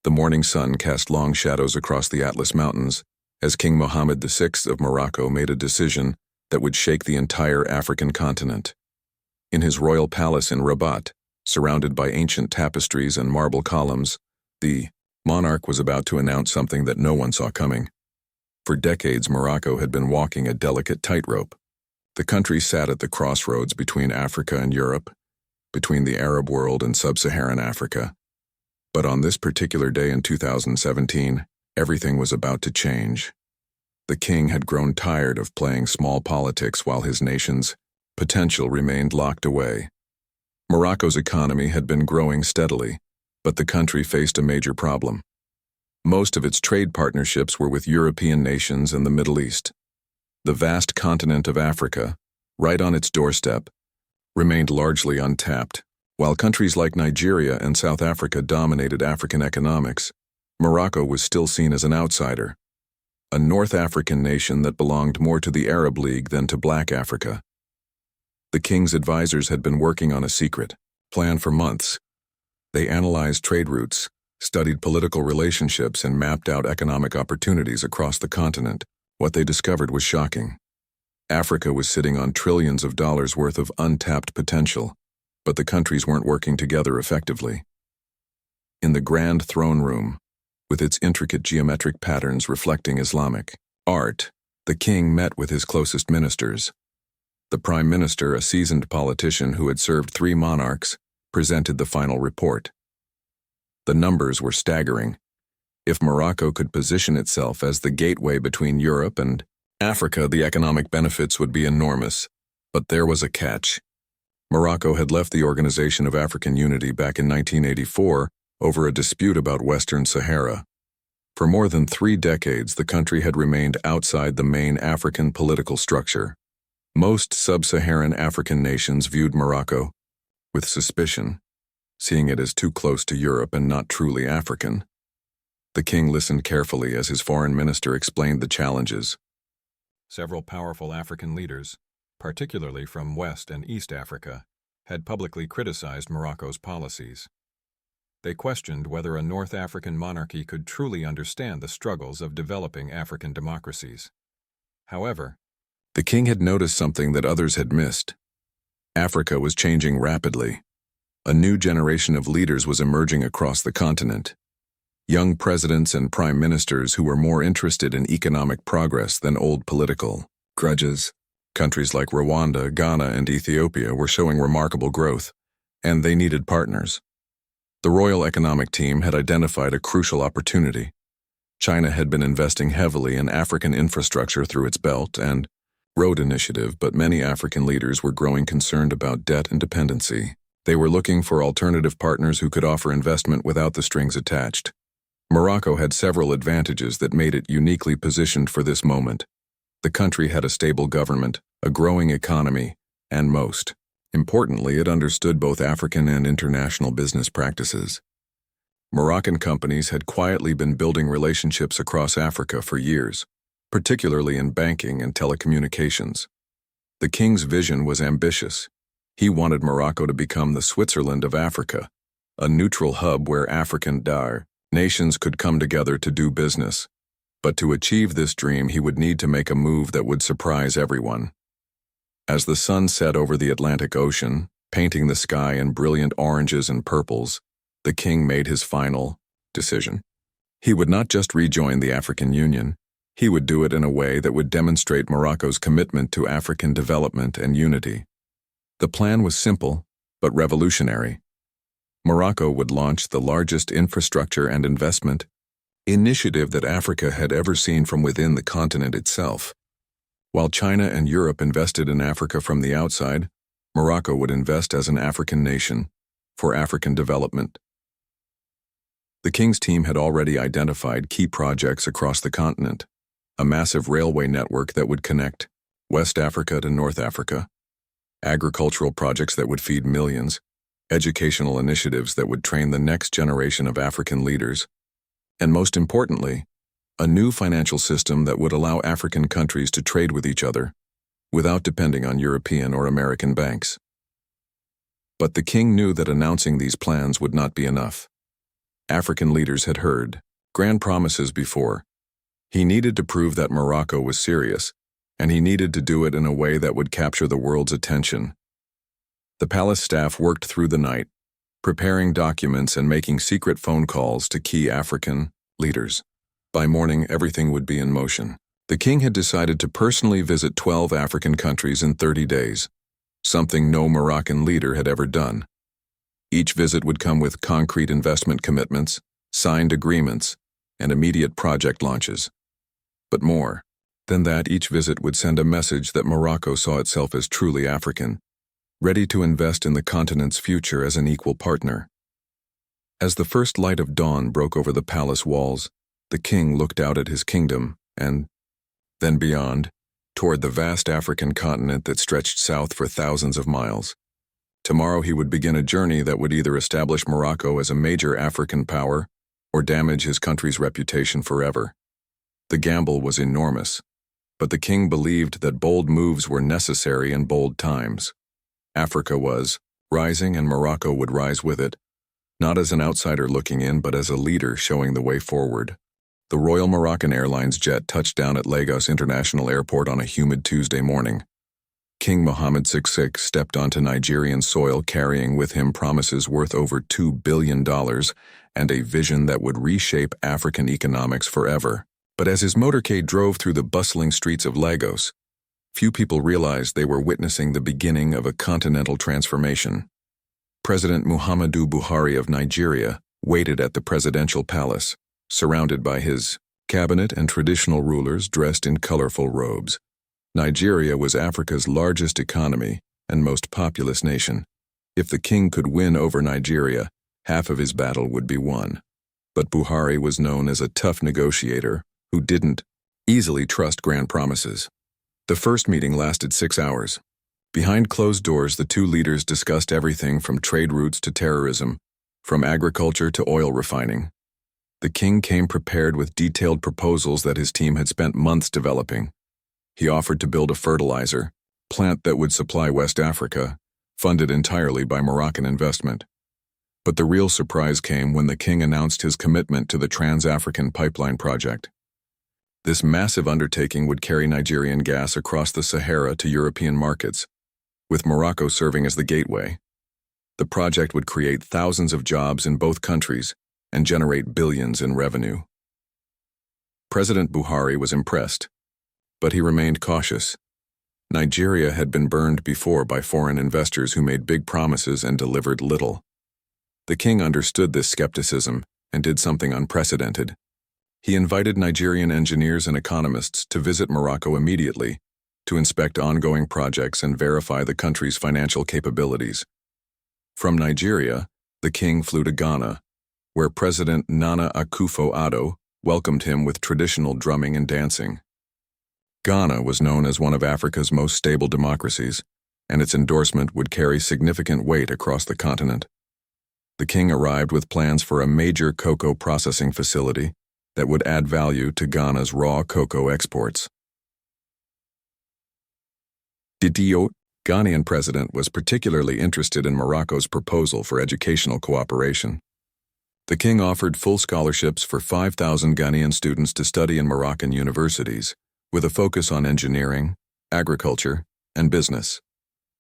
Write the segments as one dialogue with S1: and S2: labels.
S1: The morning sun cast long shadows across the Atlas Mountains as King Mohammed VI of Morocco made a decision that would shake the entire African continent. In his royal palace in Rabat, surrounded by ancient tapestries and marble columns, the monarch was about to announce something that no one saw coming. For decades, Morocco had been walking a delicate tightrope. The country sat at the crossroads between Africa and Europe, between the Arab world and sub-Saharan Africa. But on this particular day in 2017, everything was about to change. The king had grown tired of playing small politics while his nation's potential remained locked away. Morocco's economy had been growing steadily, but the country faced a major problem. Most of its trade partnerships were with European nations and the Middle East. The vast continent of Africa, right on its doorstep, remained largely untapped. While countries like Nigeria and South Africa dominated African economics, Morocco was still seen as an outsider, a North African nation that belonged more to the Arab League than to Black Africa. The king's advisors had been working on a secret plan for months. They analyzed trade routes, studied political relationships, and mapped out economic opportunities across the continent. What they discovered was shocking. Africa was sitting on trillions of dollars worth of untapped potential, but the countries weren't working together effectively. In the grand throne room, with its intricate geometric patterns reflecting Islamic art, the king met with his closest ministers. The prime minister, a seasoned politician who had served 3 monarchs, presented the final report. The numbers were staggering. If Morocco could position itself as the gateway between Europe and Africa, the economic benefits would be enormous. But there was a catch. Morocco had left the Organization of African Unity back in 1984 over a dispute about Western Sahara. For more than 3 decades, the country had remained outside the main African political structure. Most sub-Saharan African nations viewed Morocco with suspicion, seeing it as too close to Europe and not truly African. The king listened carefully as his foreign minister explained the challenges. Several powerful African leaders, particularly from West and East Africa, had publicly criticized Morocco's policies. They questioned whether a North African monarchy could truly understand the struggles of developing African democracies. However, the king had noticed something that others had missed. Africa was changing rapidly. A new generation of leaders was emerging across the continent. Young presidents and prime ministers who were more interested in economic progress than old political grudges. Countries like Rwanda, Ghana, and Ethiopia were showing remarkable growth, and they needed partners. The Royal Economic Team had identified a crucial opportunity. China had been investing heavily in African infrastructure through its Belt and Road Initiative, but many African leaders were growing concerned about debt and dependency. They were looking for alternative partners who could offer investment without the strings attached. Morocco had several advantages that made it uniquely positioned for this moment. The country had a stable government, a growing economy, and most importantly, it understood both African and international business practices. Moroccan companies had quietly been building relationships across Africa for years, particularly in banking and telecommunications. The king's vision was ambitious. He wanted Morocco to become the Switzerland of Africa, a neutral hub where African nations could come together to do business. But to achieve this dream, he would need to make a move that would surprise everyone. As the sun set over the Atlantic Ocean, painting the sky in brilliant oranges and purples, the king made his final decision. He would not just rejoin the African Union, he would do it in a way that would demonstrate Morocco's commitment to African development and unity. The plan was simple, but revolutionary. Morocco would launch the largest infrastructure and investment initiative that Africa had ever seen from within the continent itself. While China and Europe invested in Africa from the outside, Morocco would invest as an African nation for African development. The king's team had already identified key projects across the continent, a massive railway network that would connect West Africa to North Africa, agricultural projects that would feed millions, educational initiatives that would train the next generation of African leaders, and most importantly, a new financial system that would allow African countries to trade with each other without depending on European or American banks. But the king knew that announcing these plans would not be enough. African leaders had heard grand promises before. He needed to prove that Morocco was serious, and he needed to do it in a way that would capture the world's attention. The palace staff worked through the night, preparing documents and making secret phone calls to key African leaders. By morning, everything would be in motion. The king had decided to personally visit 12 African countries in 30 days, something no Moroccan leader had ever done. Each visit would come with concrete investment commitments, signed agreements, and immediate project launches. But more than that, each visit would send a message that Morocco saw itself as truly African, ready to invest in the continent's future as an equal partner. As the first light of dawn broke over the palace walls, the king looked out at his kingdom and, then beyond, toward the vast African continent that stretched south for thousands of miles. Tomorrow he would begin a journey that would either establish Morocco as a major African power or damage his country's reputation forever. The gamble was enormous, but the king believed that bold moves were necessary in bold times. Africa was rising and Morocco would rise with it, not as an outsider looking in but as a leader showing the way forward. The Royal Moroccan Airlines jet touched down at Lagos International Airport on a humid Tuesday morning. King Mohammed VI stepped onto Nigerian soil carrying with him promises worth over $2 billion and a vision that would reshape African economics forever. But as his motorcade drove through the bustling streets of Lagos, few people realized they were witnessing the beginning of a continental transformation. President Muhammadu Buhari of Nigeria waited at the presidential palace, surrounded by his cabinet and traditional rulers dressed in colorful robes. Nigeria was Africa's largest economy and most populous nation. If the king could win over Nigeria, half of his battle would be won. But Buhari was known as a tough negotiator who didn't easily trust grand promises. The first meeting lasted 6 hours. Behind closed doors, the two leaders discussed everything from trade routes to terrorism, from agriculture to oil refining. The king came prepared with detailed proposals that his team had spent months developing. He offered to build a fertilizer plant that would supply West Africa, funded entirely by Moroccan investment. But the real surprise came when the king announced his commitment to the Trans-African Pipeline project. This massive undertaking would carry Nigerian gas across the Sahara to European markets, with Morocco serving as the gateway. The project would create thousands of jobs in both countries and generate billions in revenue. President Buhari was impressed, but he remained cautious. Nigeria had been burned before by foreign investors who made big promises and delivered little. The king understood this skepticism and did something unprecedented. He invited Nigerian engineers and economists to visit Morocco immediately to inspect ongoing projects and verify the country's financial capabilities. From Nigeria, the king flew to Ghana, where President Nana Akufo-Addo welcomed him with traditional drumming and dancing. Ghana was known as one of Africa's most stable democracies, and its endorsement would carry significant weight across the continent. The king arrived with plans for a major cocoa processing facility that would add value to Ghana's raw cocoa exports. The Ghanaian president was particularly interested in Morocco's proposal for educational cooperation. The king offered full scholarships for 5,000 Ghanaian students to study in Moroccan universities, with a focus on engineering, agriculture, and business.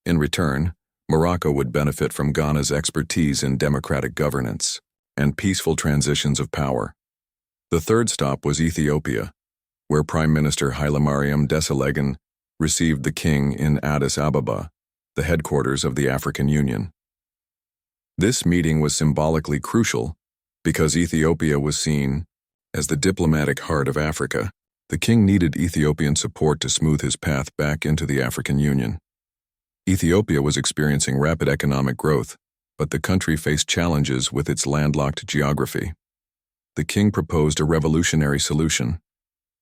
S1: In return, Morocco would benefit from Ghana's expertise in democratic governance and peaceful transitions of power. The third stop was Ethiopia, where Prime Minister Hailemariam Desalegn received the king in Addis Ababa, the headquarters of the African Union. This meeting was symbolically crucial because Ethiopia was seen as the diplomatic heart of Africa. The king needed Ethiopian support to smooth his path back into the African Union. Ethiopia was experiencing rapid economic growth, but the country faced challenges with its landlocked geography. The king proposed a revolutionary solution,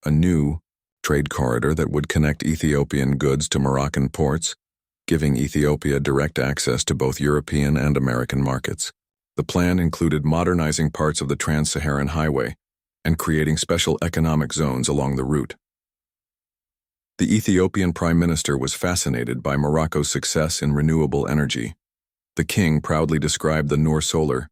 S1: a new trade corridor that would connect Ethiopian goods to Moroccan ports, giving Ethiopia direct access to both European and American markets. The plan included modernizing parts of the Trans-Saharan Highway and creating special economic zones along the route. The Ethiopian Prime Minister was fascinated by Morocco's success in renewable energy. The king proudly described the Noor Solar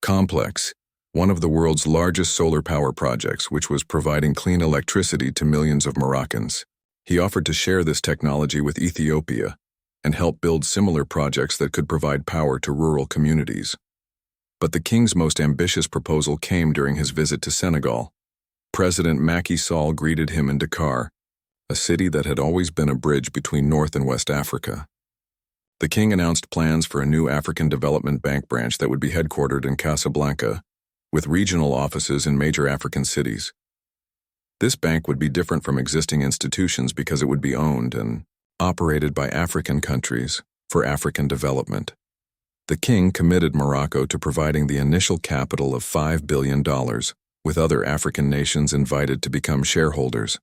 S1: complex, one of the world's largest solar power projects, which was providing clean electricity to millions of Moroccans. He offered to share this technology with Ethiopia and help build similar projects that could provide power to rural communities. But the king's most ambitious proposal came during his visit to Senegal. President Macky Sall greeted him in Dakar, a city that had always been a bridge between North and West Africa. The king announced plans for a new African Development Bank branch that would be headquartered in Casablanca, with regional offices in major African cities. This bank would be different from existing institutions because it would be owned and operated by African countries for African development. The king committed Morocco to providing the initial capital of $5 billion, with other African nations invited to become shareholders.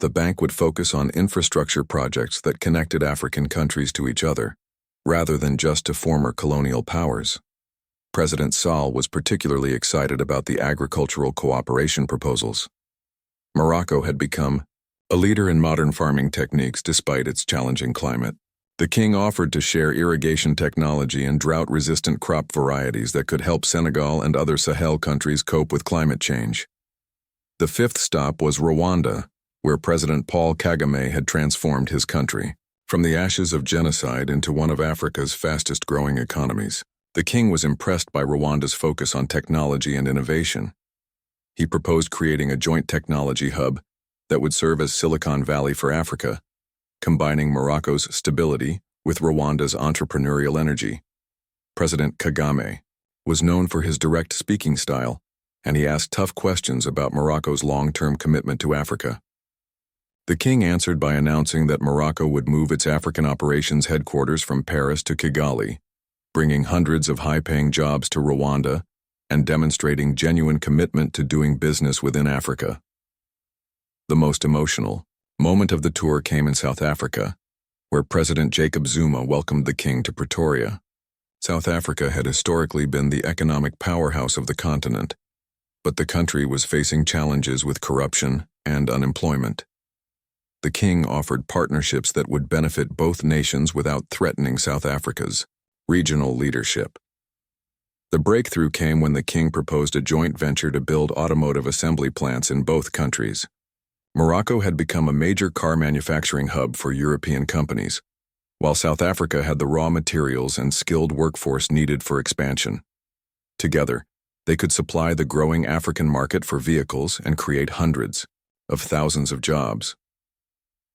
S1: The bank would focus on infrastructure projects that connected African countries to each other, rather than just to former colonial powers. President Sall was particularly excited about the agricultural cooperation proposals. Morocco had become a leader in modern farming techniques despite its challenging climate. The king offered to share irrigation technology and drought-resistant crop varieties that could help Senegal and other Sahel countries cope with climate change. The fifth stop was Rwanda, where President Paul Kagame had transformed his country from the ashes of genocide into one of Africa's fastest-growing economies. The king was impressed by Rwanda's focus on technology and innovation. He proposed creating a joint technology hub that would serve as Silicon Valley for Africa, combining Morocco's stability with Rwanda's entrepreneurial energy. President Kagame was known for his direct speaking style, and he asked tough questions about Morocco's long-term commitment to Africa. The king answered by announcing that Morocco would move its African operations headquarters from Paris to Kigali, bringing hundreds of high-paying jobs to Rwanda and demonstrating genuine commitment to doing business within Africa. The most emotional moment of the tour came in South Africa, where President Jacob Zuma welcomed the king to Pretoria. South Africa had historically been the economic powerhouse of the continent, but the country was facing challenges with corruption and unemployment. The king offered partnerships that would benefit both nations without threatening South Africa's regional leadership. The breakthrough came when the king proposed a joint venture to build automotive assembly plants in both countries. Morocco had become a major car manufacturing hub for European companies, while South Africa had the raw materials and skilled workforce needed for expansion. Together, they could supply the growing African market for vehicles and create hundreds of thousands of jobs.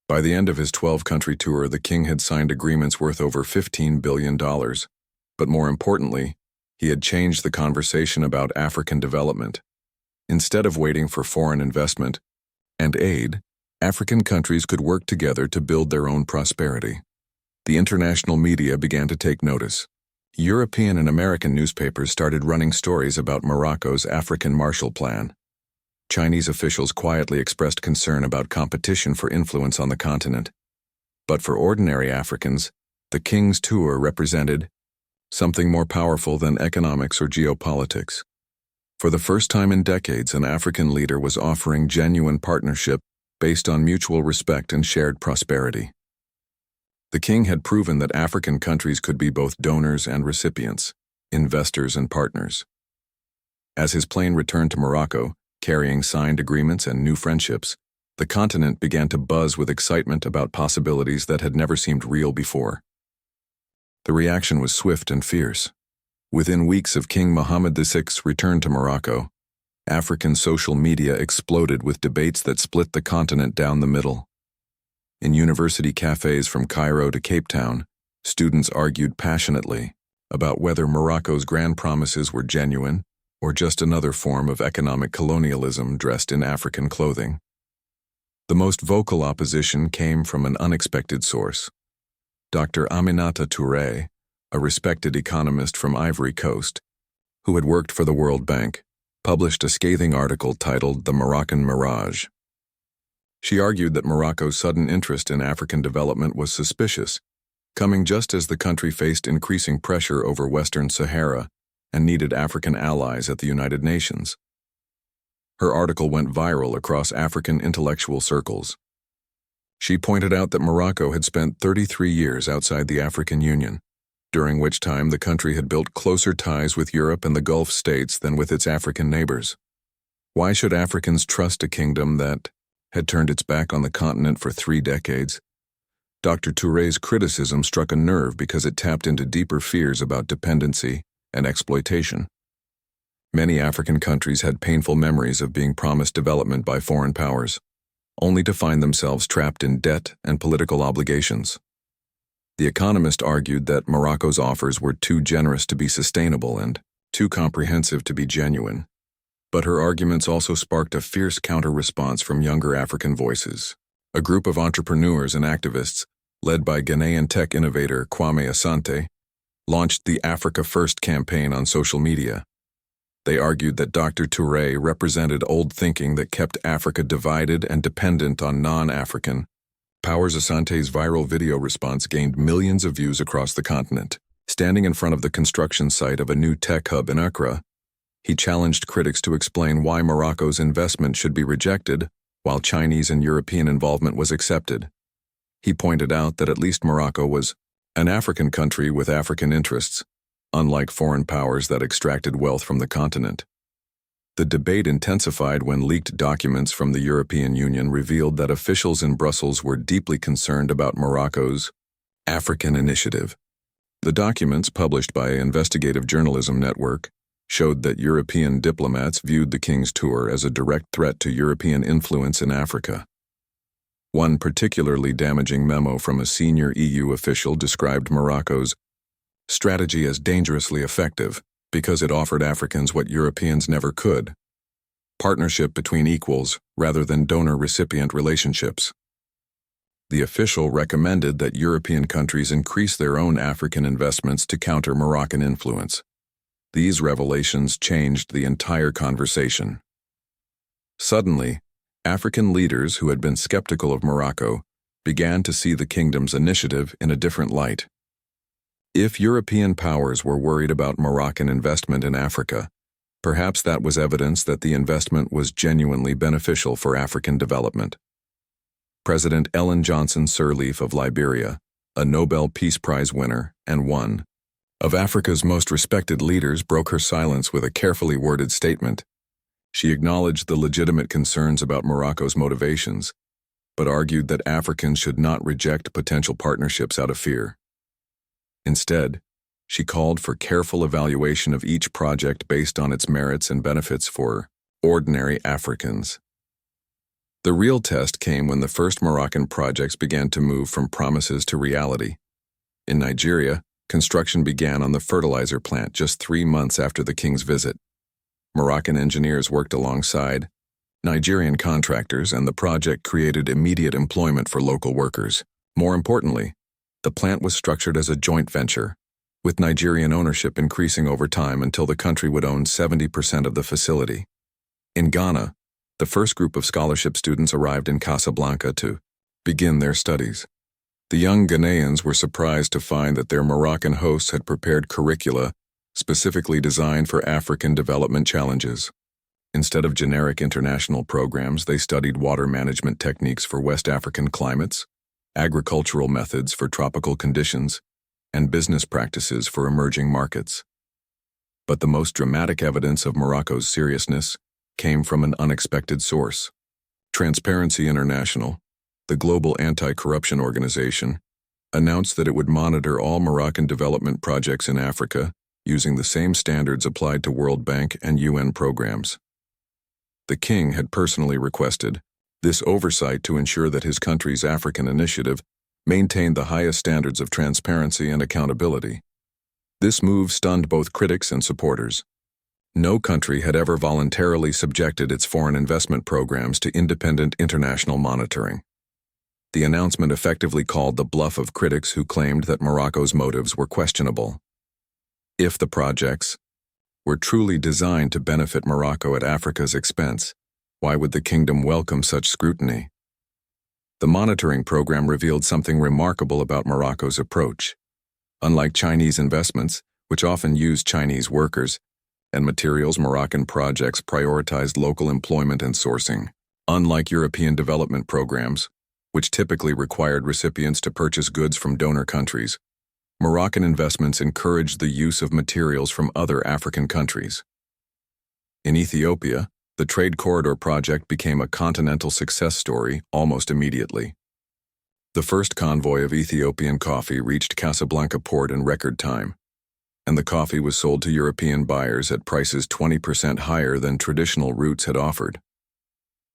S1: By the end of his 12-country tour, the king had signed agreements worth over $15 billion, but more importantly, he had changed the conversation about African development. Instead of waiting for foreign investment and aid, African countries could work together to build their own prosperity. The international media began to take notice. European and American newspapers started running stories about Morocco's African Marshall Plan. Chinese officials quietly expressed concern about competition for influence on the continent. But for ordinary Africans, the king's tour represented something more powerful than economics or geopolitics. For the first time in decades, an African leader was offering genuine partnership based on mutual respect and shared prosperity. The king had proven that African countries could be both donors and recipients, investors and partners. As his plane returned to Morocco, carrying signed agreements and new friendships, the continent began to buzz with excitement about possibilities that had never seemed real before. The reaction was swift and fierce. Within weeks of King Mohammed VI's return to Morocco, African social media exploded with debates that split the continent down the middle. In university cafes from Cairo to Cape Town, students argued passionately about whether Morocco's grand promises were genuine or just another form of economic colonialism dressed in African clothing. The most vocal opposition came from an unexpected source. Dr. Aminata Touré, a respected economist from Ivory Coast, who had worked for the World Bank, published a scathing article titled "The Moroccan Mirage." She argued that Morocco's sudden interest in African development was suspicious, coming just as the country faced increasing pressure over Western Sahara and needed African allies at the United Nations. Her article went viral across African intellectual circles. She pointed out that Morocco had spent 33 years outside the African Union, during which time the country had built closer ties with Europe and the Gulf states than with its African neighbors. Why should Africans trust a kingdom that had turned its back on the continent for 3 decades? Dr. Touré's criticism struck a nerve because it tapped into deeper fears about dependency and exploitation. Many African countries had painful memories of being promised development by foreign powers, only to find themselves trapped in debt and political obligations. The Economist argued that Morocco's offers were too generous to be sustainable and too comprehensive to be genuine. But her arguments also sparked a fierce counter-response from younger African voices. A group of entrepreneurs and activists, led by Ghanaian tech innovator Kwame Asante, launched the Africa First campaign on social media. They argued that Dr. Touré represented old thinking that kept Africa divided and dependent on non-African powers. Asante's viral video response gained millions of views across the continent. Standing in front of the construction site of a new tech hub in Accra, he challenged critics to explain why Morocco's investment should be rejected while Chinese and European involvement was accepted. He pointed out that at least Morocco was an African country with African interests, unlike foreign powers that extracted wealth from the continent. The debate intensified when leaked documents from the European Union revealed that officials in Brussels were deeply concerned about Morocco's African initiative. The documents, published by Investigative Journalism Network, showed that European diplomats viewed the king's tour as a direct threat to European influence in Africa. One particularly damaging memo from a senior EU official described Morocco's strategy as dangerously effective because it offered Africans what Europeans never could: partnership between equals rather than donor-recipient relationships. The official recommended that European countries increase their own African investments to counter Moroccan influence. These revelations changed the entire conversation. Suddenly, African leaders who had been skeptical of Morocco began to see the kingdom's initiative in a different light. If European powers were worried about Moroccan investment in Africa, perhaps that was evidence that the investment was genuinely beneficial for African development. President Ellen Johnson Sirleaf of Liberia, a Nobel Peace Prize winner and one of Africa's most respected leaders, broke her silence with a carefully worded statement. She acknowledged the legitimate concerns about Morocco's motivations, but argued that Africans should not reject potential partnerships out of fear. Instead, she called for careful evaluation of each project based on its merits and benefits for ordinary Africans. The real test came when the first Moroccan projects began to move from promises to reality. In Nigeria, construction began on the fertilizer plant just 3 months after the king's visit. Moroccan engineers worked alongside Nigerian contractors, and the project created immediate employment for local workers. More importantly, the plant was structured as a joint venture, with Nigerian ownership increasing over time until the country would own 70% of the facility. In Ghana, the first group of scholarship students arrived in Casablanca to begin their studies. The young Ghanaians were surprised to find that their Moroccan hosts had prepared curricula specifically designed for African development challenges. Instead of generic international programs, they studied water management techniques for West African climates, agricultural methods for tropical conditions, and business practices for emerging markets. But the most dramatic evidence of Morocco's seriousness came from an unexpected source. Transparency International, the global anti-corruption organization, announced that it would monitor all Moroccan development projects in Africa using the same standards applied to World Bank and UN programs. The king had personally requested this oversight to ensure that his country's African initiative maintained the highest standards of transparency and accountability. This move stunned both critics and supporters. No country had ever voluntarily subjected its foreign investment programs to independent international monitoring. The announcement effectively called the bluff of critics who claimed that Morocco's motives were questionable. If the projects were truly designed to benefit Morocco at Africa's expense, why would the kingdom welcome such scrutiny? The monitoring program revealed something remarkable about Morocco's approach. Unlike Chinese investments, which often used Chinese workers and materials, Moroccan projects prioritized local employment and sourcing. Unlike European development programs, which typically required recipients to purchase goods from donor countries, Moroccan investments encouraged the use of materials from other African countries. In Ethiopia, the Trade Corridor project became a continental success story almost immediately. The first convoy of Ethiopian coffee reached Casablanca port in record time, and the coffee was sold to European buyers at prices 20% higher than traditional routes had offered.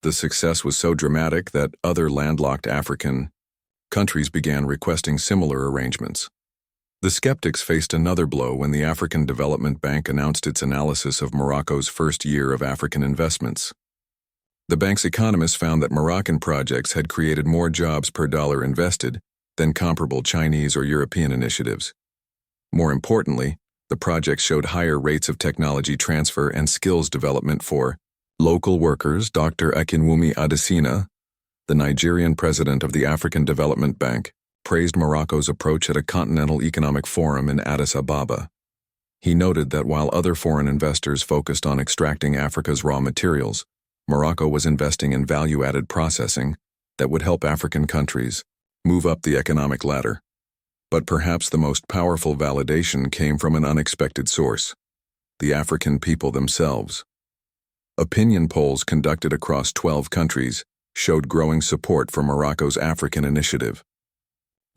S1: The success was so dramatic that other landlocked African countries began requesting similar arrangements. The skeptics faced another blow when the African Development Bank announced its analysis of Morocco's first year of African investments. The bank's economists found that Moroccan projects had created more jobs per dollar invested than comparable Chinese or European initiatives. More importantly, the projects showed higher rates of technology transfer and skills development for local workers. Dr. Akinwumi Adesina, the Nigerian president of the African Development Bank, praised Morocco's approach at a Continental Economic Forum in Addis Ababa. He noted that while other foreign investors focused on extracting Africa's raw materials, Morocco was investing in value-added processing that would help African countries move up the economic ladder. But perhaps the most powerful validation came from an unexpected source: the African people themselves. Opinion polls conducted across 12 countries showed growing support for Morocco's African initiative.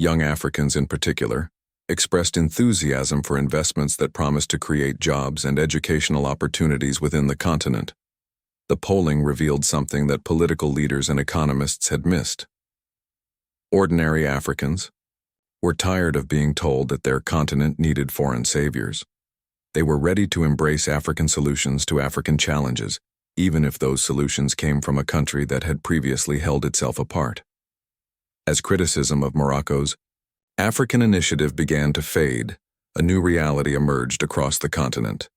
S1: Young Africans in particular expressed enthusiasm for investments that promised to create jobs and educational opportunities within the continent. The polling revealed something that political leaders and economists had missed. Ordinary Africans were tired of being told that their continent needed foreign saviors. They were ready to embrace African solutions to African challenges, even if those solutions came from a country that had previously held itself apart. As criticism of Morocco's African initiative began to fade, a new reality emerged across the continent.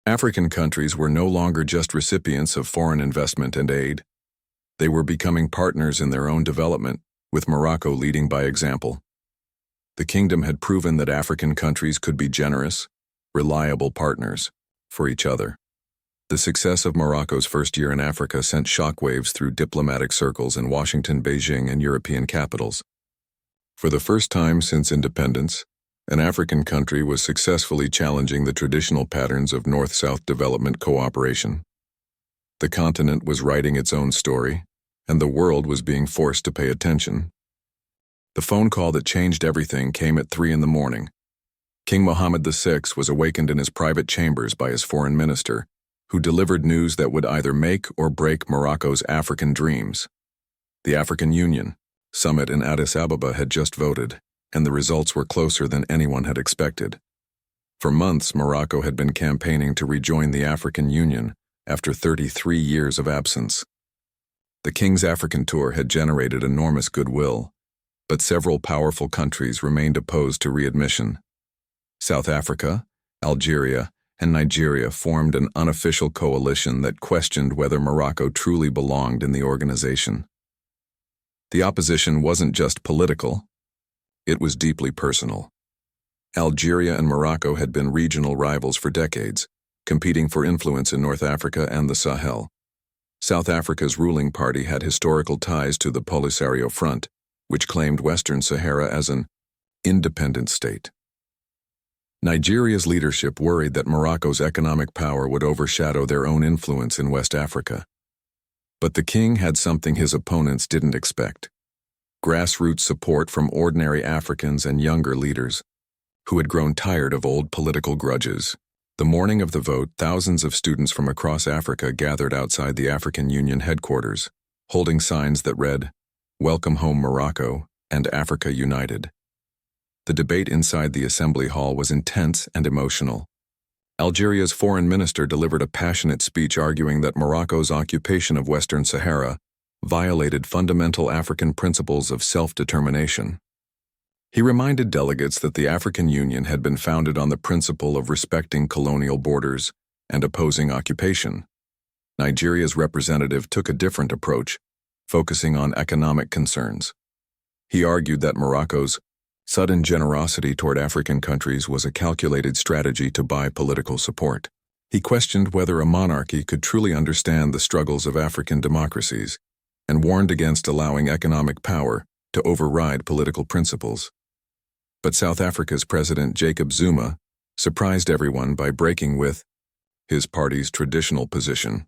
S1: African countries were no longer just recipients of foreign investment and aid. They were becoming partners in their own development, with Morocco leading by example. The kingdom had proven that African countries could be generous, reliable partners for each other. The success of Morocco's first year in Africa sent shockwaves through diplomatic circles in Washington, Beijing, and European capitals. For the first time since independence, an African country was successfully challenging the traditional patterns of North-South development cooperation. The continent was writing its own story, and the world was being forced to pay attention. The phone call that changed everything came at 3 a.m. King Mohammed VI was awakened in his private chambers by his foreign minister, who delivered news that would either make or break Morocco's African dreams. The African Union summit in Addis Ababa had just voted, and the results were closer than anyone had expected. For months, Morocco had been campaigning to rejoin the African Union after 33 years of absence. The King's African tour had generated enormous goodwill, but several powerful countries remained opposed to readmission. South Africa, Algeria, and Nigeria formed an unofficial coalition that questioned whether Morocco truly belonged in the organization. The opposition wasn't just political, it was deeply personal. Algeria and Morocco had been regional rivals for decades, competing for influence in North Africa and the Sahel. South Africa's ruling party had historical ties to the Polisario Front, which claimed Western Sahara as an independent state. Nigeria's leadership worried that Morocco's economic power would overshadow their own influence in West Africa. But the king had something his opponents didn't expect: grassroots support from ordinary Africans and younger leaders who had grown tired of old political grudges. The morning of the vote, thousands of students from across Africa gathered outside the African Union headquarters, holding signs that read, "Welcome home Morocco" and "Africa United." The debate inside the assembly hall was intense and emotional. Algeria's foreign minister delivered a passionate speech arguing that Morocco's occupation of Western Sahara violated fundamental African principles of self-determination. He reminded delegates that the African Union had been founded on the principle of respecting colonial borders and opposing occupation. Nigeria's representative took a different approach, focusing on economic concerns. He argued that Morocco's sudden generosity toward African countries was a calculated strategy to buy political support. He questioned whether a monarchy could truly understand the struggles of African democracies, and warned against allowing economic power to override political principles. But South Africa's President Jacob Zuma surprised everyone by breaking with his party's traditional position.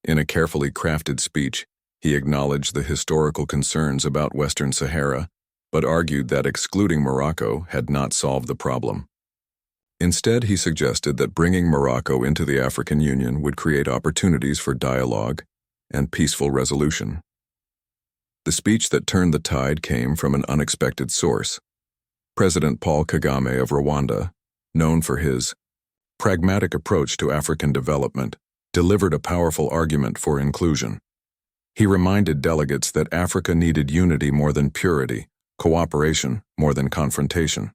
S1: In a carefully crafted speech, he acknowledged the historical concerns about Western Sahara, but argued that excluding Morocco had not solved the problem. Instead, he suggested that bringing Morocco into the African Union would create opportunities for dialogue and peaceful resolution. The speech that turned the tide came from an unexpected source. President Paul Kagame of Rwanda, known for his pragmatic approach to African development, delivered a powerful argument for inclusion. He reminded delegates that Africa needed unity more than purity, cooperation more than confrontation.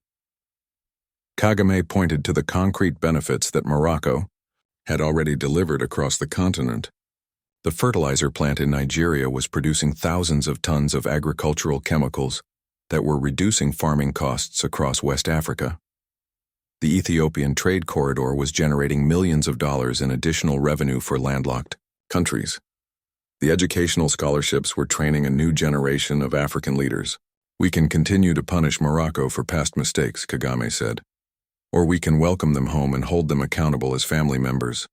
S1: Kagame pointed to the concrete benefits that Morocco had already delivered across the continent. The fertilizer plant in Nigeria was producing thousands of tons of agricultural chemicals that were reducing farming costs across West Africa. The Ethiopian trade corridor was generating millions of dollars in additional revenue for landlocked countries. The educational scholarships were training a new generation of African leaders. We can continue to punish Morocco for past mistakes, Kagame said. Or we can welcome them home and hold them accountable as family members.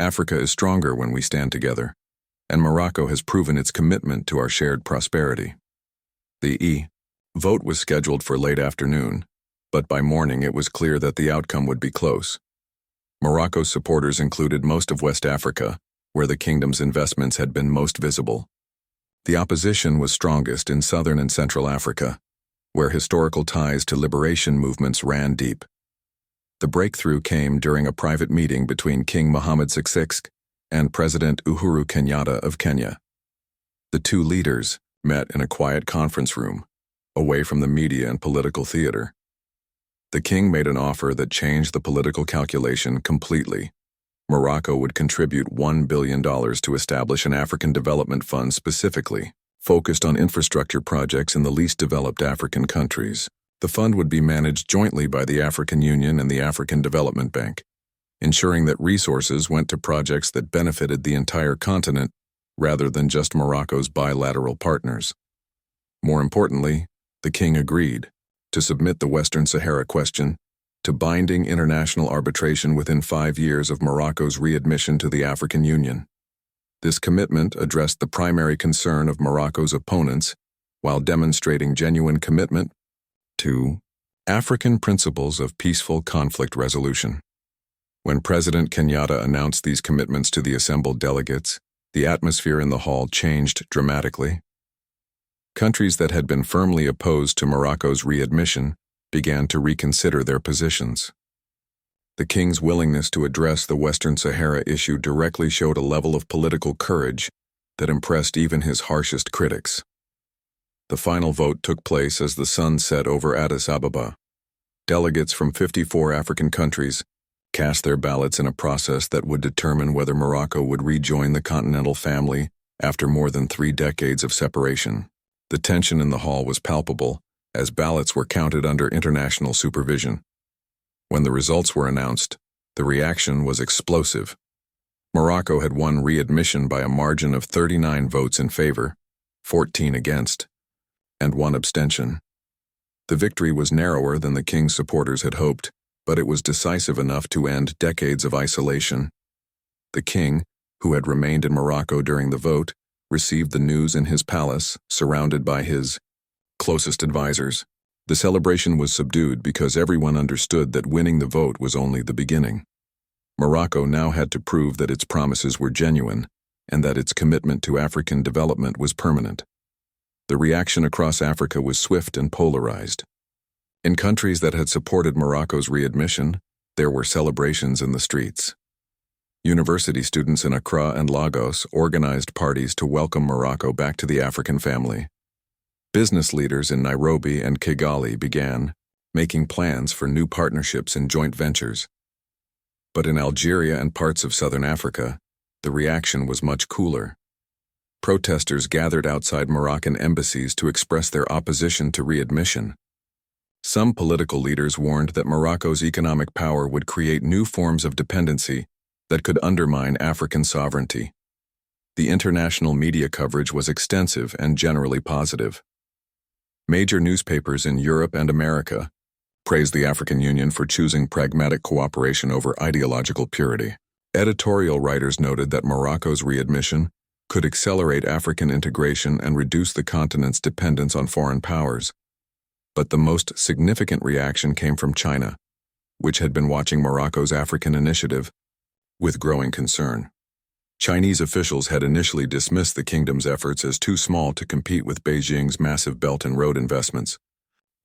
S1: Africa is stronger when we stand together, and Morocco has proven its commitment to our shared prosperity. The vote was scheduled for late afternoon, but by morning it was clear that the outcome would be close. Morocco's supporters included most of West Africa, where the kingdom's investments had been most visible. The opposition was strongest in southern and central Africa, where historical ties to liberation movements ran deep. The breakthrough came during a private meeting between King Mohammed VI and President Uhuru Kenyatta of Kenya. The two leaders met in a quiet conference room, away from the media and political theater. The king made an offer that changed the political calculation completely. Morocco would contribute $1 billion to establish an African development fund specifically focused on infrastructure projects in the least developed African countries. The fund would be managed jointly by the African Union and the African Development Bank, ensuring that resources went to projects that benefited the entire continent rather than just Morocco's bilateral partners. More importantly, the king agreed to submit the Western Sahara question to binding international arbitration within 5 years of Morocco's readmission to the African Union. This commitment addressed the primary concern of Morocco's opponents while demonstrating genuine commitment to African principles of peaceful conflict resolution. When President Kenyatta announced these commitments to the assembled delegates, the atmosphere in the hall changed dramatically. Countries that had been firmly opposed to Morocco's readmission began to reconsider their positions. The king's willingness to address the Western Sahara issue directly showed a level of political courage that impressed even his harshest critics. The final vote took place as the sun set over Addis Ababa. Delegates from 54 African countries cast their ballots in a process that would determine whether Morocco would rejoin the continental family after more than 3 decades of separation. The tension in the hall was palpable as ballots were counted under international supervision. When the results were announced, the reaction was explosive. Morocco had won readmission by a margin of 39 votes in favor, 14 against, and 1 abstention. The victory was narrower than the king's supporters had hoped, but it was decisive enough to end decades of isolation. The king, who had remained in Morocco during the vote, received the news in his palace, surrounded by his closest advisors. The celebration was subdued because everyone understood that winning the vote was only the beginning. Morocco now had to prove that its promises were genuine and that its commitment to African development was permanent. The reaction across Africa was swift and polarized. In countries that had supported Morocco's readmission, there were celebrations in the streets. University students in Accra and Lagos organized parties to welcome Morocco back to the African family. Business leaders in Nairobi and Kigali began making plans for new partnerships and joint ventures. But in Algeria and parts of southern Africa, the reaction was much cooler. Protesters gathered outside Moroccan embassies to express their opposition to readmission. Some political leaders warned that Morocco's economic power would create new forms of dependency that could undermine African sovereignty. The international media coverage was extensive and generally positive. Major newspapers in Europe and America praised the African Union for choosing pragmatic cooperation over ideological purity. Editorial writers noted that Morocco's readmission could accelerate African integration and reduce the continent's dependence on foreign powers. But the most significant reaction came from China, which had been watching Morocco's African initiative with growing concern. Chinese officials had initially dismissed the kingdom's efforts as too small to compete with Beijing's massive Belt and Road investments.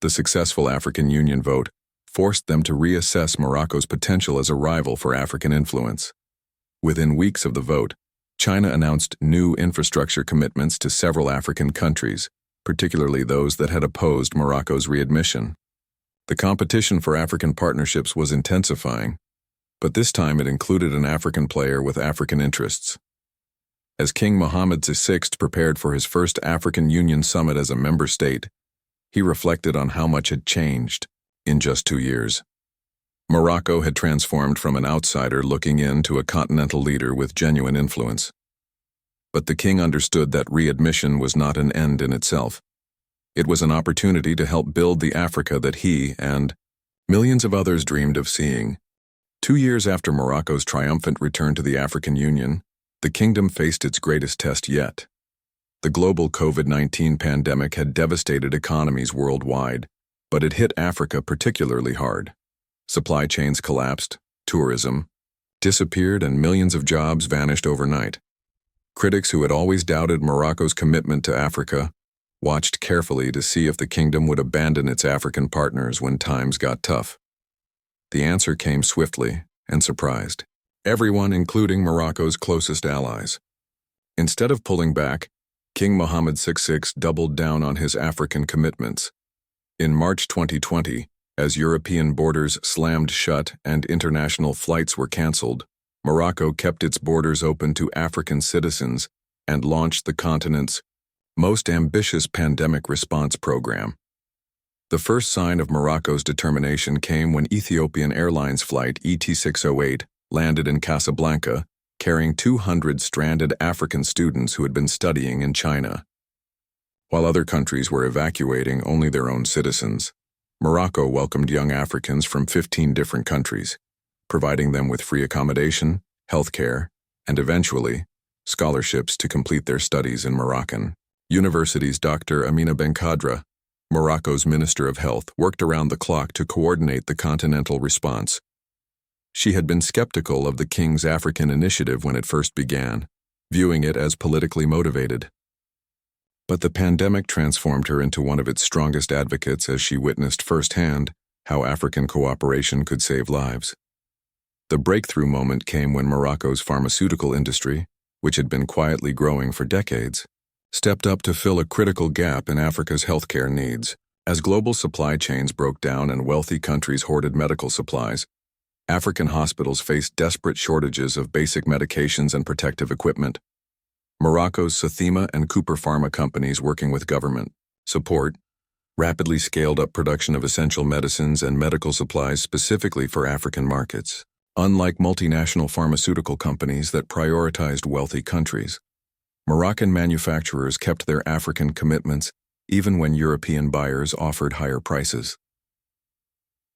S1: The successful African Union vote forced them to reassess Morocco's potential as a rival for African influence. Within weeks of the vote, China announced new infrastructure commitments to several African countries, particularly those that had opposed Morocco's readmission. The competition for African partnerships was intensifying, but this time it included an African player with African interests. As King Mohammed VI prepared for his first African Union summit as a member state, he reflected on how much had changed in just 2 years. Morocco had transformed from an outsider looking in to a continental leader with genuine influence. But the king understood that readmission was not an end in itself. It was an opportunity to help build the Africa that he and millions of others dreamed of seeing. 2 years after Morocco's triumphant return to the African Union, the kingdom faced its greatest test yet. The global COVID-19 pandemic had devastated economies worldwide, but it hit Africa particularly hard. Supply chains collapsed, tourism disappeared, and millions of jobs vanished overnight. Critics who had always doubted Morocco's commitment to Africa watched carefully to see if the kingdom would abandon its African partners when times got tough. The answer came swiftly and surprised everyone, including Morocco's closest allies. Instead of pulling back, King Mohammed VI doubled down on his African commitments. In March 2020, as European borders slammed shut and international flights were canceled, Morocco kept its borders open to African citizens and launched the continent's most ambitious pandemic response program. The first sign of Morocco's determination came when Ethiopian Airlines flight ET-608 landed in Casablanca, carrying 200 stranded African students who had been studying in China. While other countries were evacuating only their own citizens, Morocco welcomed young Africans from 15 different countries, providing them with free accommodation, healthcare, and eventually, scholarships to complete their studies in Moroccan universities. Dr. Amina Benkadra, Morocco's Minister of Health, worked around the clock to coordinate the continental response. She had been skeptical of the king's African initiative when it first began, viewing it as politically motivated. But the pandemic transformed her into one of its strongest advocates as she witnessed firsthand how African cooperation could save lives. The breakthrough moment came when Morocco's pharmaceutical industry, which had been quietly growing for decades, stepped up to fill a critical gap in Africa's healthcare needs. As global supply chains broke down and wealthy countries hoarded medical supplies, African hospitals faced desperate shortages of basic medications and protective equipment. Morocco's Sathima and Cooper Pharma companies, working with government support, rapidly scaled up production of essential medicines and medical supplies specifically for African markets. Unlike multinational pharmaceutical companies that prioritized wealthy countries, Moroccan manufacturers kept their African commitments even when European buyers offered higher prices.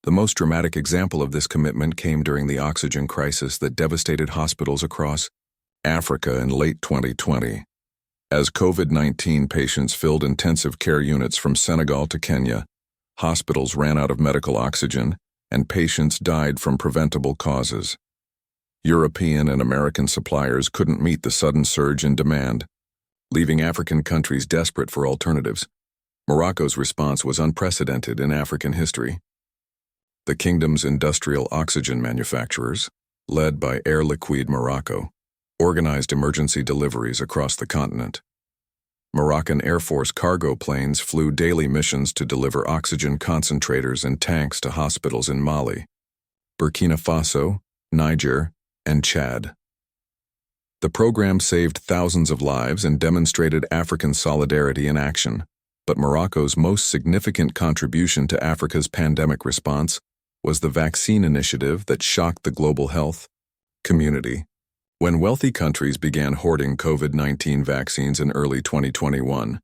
S1: The most dramatic example of this commitment came during the oxygen crisis that devastated hospitals across Africa in late 2020. As COVID-19 patients filled intensive care units from Senegal to Kenya, hospitals ran out of medical oxygen and patients died from preventable causes. European and American suppliers couldn't meet the sudden surge in demand, leaving African countries desperate for alternatives. Morocco's response was unprecedented in African history. The kingdom's industrial oxygen manufacturers, led by Air Liquide Morocco, organized emergency deliveries across the continent. Moroccan Air Force cargo planes flew daily missions to deliver oxygen concentrators and tanks to hospitals in Mali, Burkina Faso, Niger, and Chad. The program saved thousands of lives and demonstrated African solidarity in action, but Morocco's most significant contribution to Africa's pandemic response was the vaccine initiative that shocked the global health community. When wealthy countries began hoarding COVID-19 vaccines in early 2021,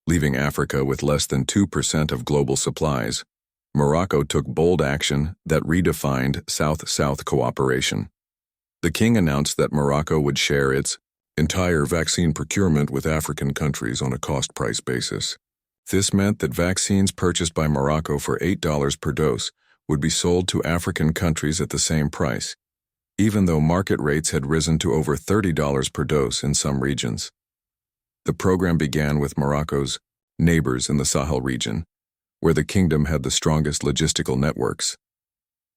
S1: Leaving Africa with less than 2% of global supplies, Morocco took bold action that redefined South-South cooperation. The king announced that Morocco would share its entire vaccine procurement with African countries on a cost-price basis. This meant that vaccines purchased by Morocco for $8 per dose would be sold to African countries at the same price, even though market rates had risen to over $30 per dose in some regions. The program began with Morocco's neighbors in the Sahel region, where the kingdom had the strongest logistical networks.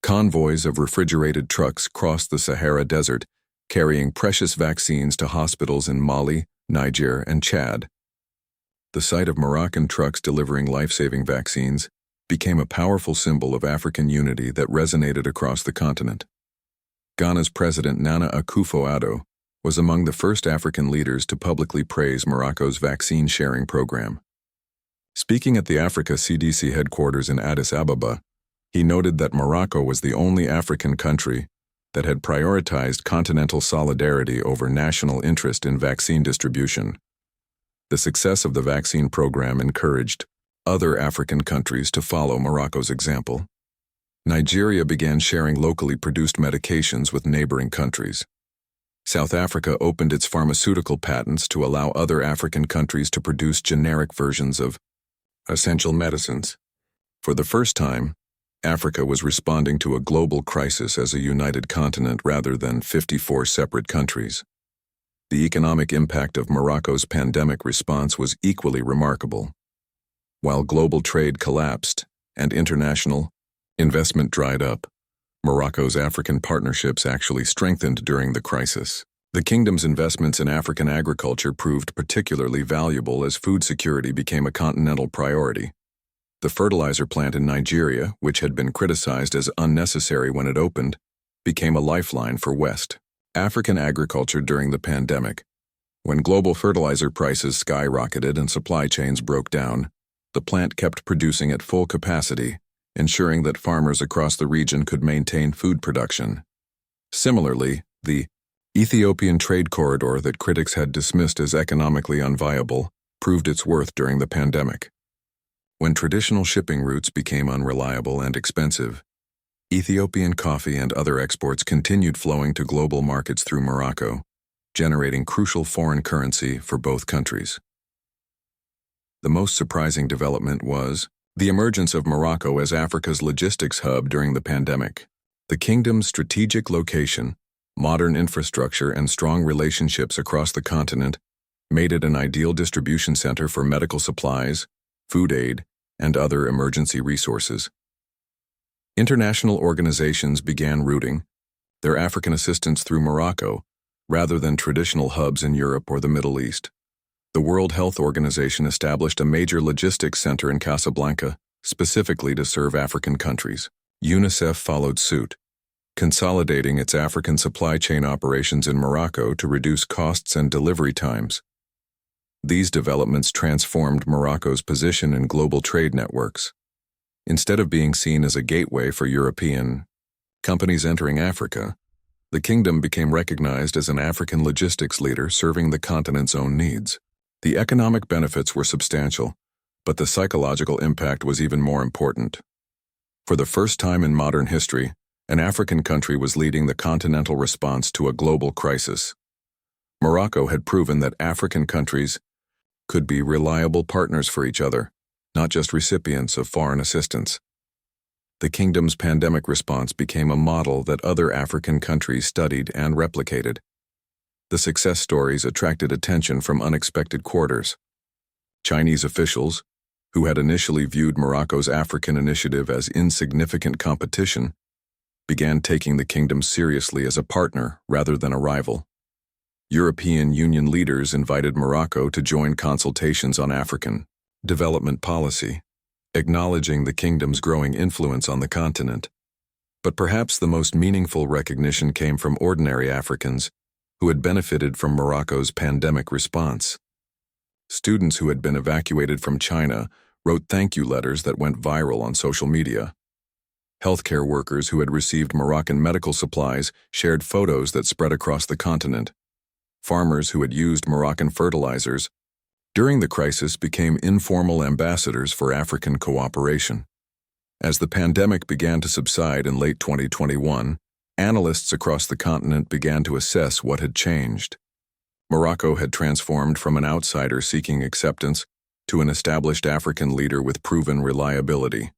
S1: Convoys of refrigerated trucks crossed the Sahara Desert, carrying precious vaccines to hospitals in Mali, Niger, and Chad. The sight of Moroccan trucks delivering life-saving vaccines became a powerful symbol of African unity that resonated across the continent. Ghana's President Nana Akufo-Addo was among the first African leaders to publicly praise Morocco's vaccine-sharing program. Speaking at the Africa CDC headquarters in Addis Ababa, he noted that Morocco was the only African country that had prioritized continental solidarity over national interest in vaccine distribution. The success of the vaccine program encouraged other African countries to follow Morocco's example. Nigeria began sharing locally produced medications with neighboring countries. South Africa opened its pharmaceutical patents to allow other African countries to produce generic versions of essential medicines. For the first time, Africa was responding to a global crisis as a united continent rather than 54 separate countries. The economic impact of Morocco's pandemic response was equally remarkable. While global trade collapsed and international investment dried up, Morocco's African partnerships actually strengthened during the crisis. The kingdom's investments in African agriculture proved particularly valuable as food security became a continental priority. The fertilizer plant in Nigeria, which had been criticized as unnecessary when it opened, became a lifeline for West African agriculture during the pandemic. When global fertilizer prices skyrocketed and supply chains broke down, the plant kept producing at full capacity, ensuring that farmers across the region could maintain food production. Similarly, the Ethiopian trade corridor that critics had dismissed as economically unviable proved its worth during the pandemic. When traditional shipping routes became unreliable and expensive, Ethiopian coffee and other exports continued flowing to global markets through Morocco, generating crucial foreign currency for both countries. The most surprising development was the emergence of Morocco as Africa's logistics hub during the pandemic. The kingdom's strategic location, modern infrastructure, and strong relationships across the continent made it an ideal distribution center for medical supplies, food aid, and other emergency resources. International organizations began routing their African assistance through Morocco rather than traditional hubs in Europe or the Middle East. The World Health Organization established a major logistics center in Casablanca specifically to serve African countries. UNICEF followed suit, consolidating its African supply chain operations in Morocco to reduce costs and delivery times. These developments transformed Morocco's position in global trade networks. Instead of being seen as a gateway for European companies entering Africa, the kingdom became recognized as an African logistics leader serving the continent's own needs. The economic benefits were substantial, but the psychological impact was even more important. For the first time in modern history, an African country was leading the continental response to a global crisis. Morocco had proven that African countries could be reliable partners for each other, not just recipients of foreign assistance. The kingdom's pandemic response became a model that other African countries studied and replicated. The success stories attracted attention from unexpected quarters. Chinese officials, who had initially viewed Morocco's African initiative as insignificant competition, began taking the kingdom seriously as a partner rather than a rival. European Union leaders invited Morocco to join consultations on African development policy, acknowledging the kingdom's growing influence on the continent. But perhaps the most meaningful recognition came from ordinary Africans who had benefited from Morocco's pandemic response. Students who had been evacuated from China wrote thank you letters that went viral on social media. Healthcare workers who had received Moroccan medical supplies shared photos that spread across the continent. Farmers who had used Moroccan fertilizers during the crisis became informal ambassadors for African cooperation. As the pandemic began to subside in late 2021, analysts across the continent began to assess what had changed. Morocco had transformed from an outsider seeking acceptance to an established African leader with proven reliability.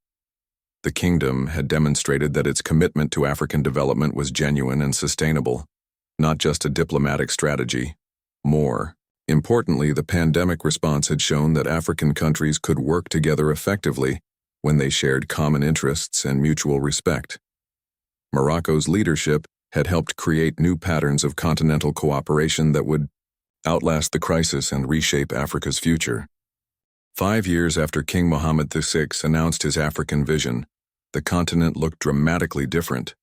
S1: The kingdom had demonstrated that its commitment to African development was genuine and sustainable, not just a diplomatic strategy. More importantly, the pandemic response had shown that African countries could work together effectively when they shared common interests and mutual respect. Morocco's leadership had helped create new patterns of continental cooperation that would outlast the crisis and reshape Africa's future. 5 years after King Mohammed VI announced his African vision, the continent looked dramatically different.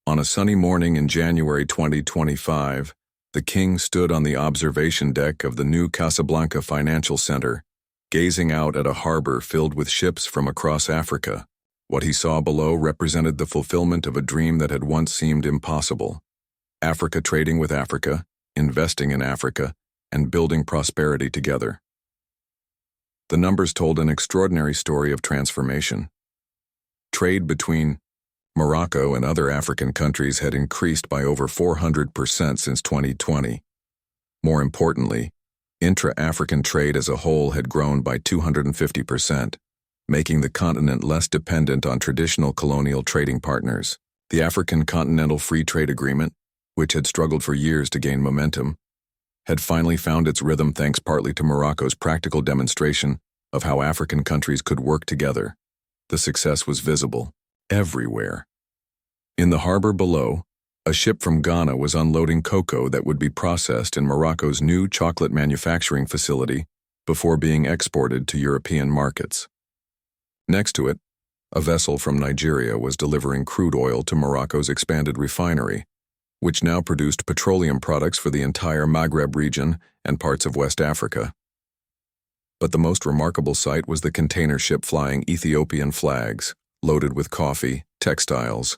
S1: On a sunny morning in January 2025, the king stood on the observation deck of the new Casablanca Financial Center, gazing out at a harbor filled with ships from across Africa. What he saw below represented the fulfillment of a dream that had once seemed impossible. Africa trading with Africa, investing in Africa, and building prosperity together. The numbers told an extraordinary story of transformation. Trade between Morocco and other African countries had increased by over 400% since 2020. More importantly, intra-African trade as a whole had grown by 250%, making the continent less dependent on traditional colonial trading partners. The African Continental Free Trade Agreement, which had struggled for years to gain momentum, had finally found its rhythm thanks partly to Morocco's practical demonstration of how African countries could work together. The success was visible everywhere. In the harbor below, a ship from Ghana was unloading cocoa that would be processed in Morocco's new chocolate manufacturing facility before being exported to European markets. Next to it, a vessel from Nigeria was delivering crude oil to Morocco's expanded refinery, which now produced petroleum products for the entire Maghreb region and parts of West Africa. But the most remarkable sight was the container ship flying Ethiopian flags, loaded with coffee, textiles,